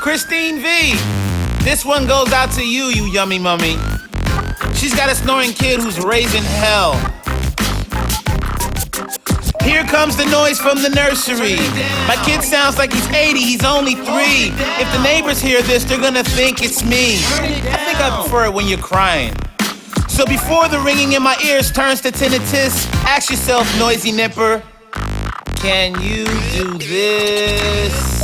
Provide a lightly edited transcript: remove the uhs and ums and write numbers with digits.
Christine V. This one goes out to you, you yummy mummy. She's got a snoring kid who's raising hell. Here comes the noise from the nursery. My kid sounds like he's 80, he's only 3. If the neighbors hear this, they're gonna think it's me. I think I prefer it when you're crying. So before the ringing in my ears turns to tinnitus, ask yourself, noisy nipper, can you do this?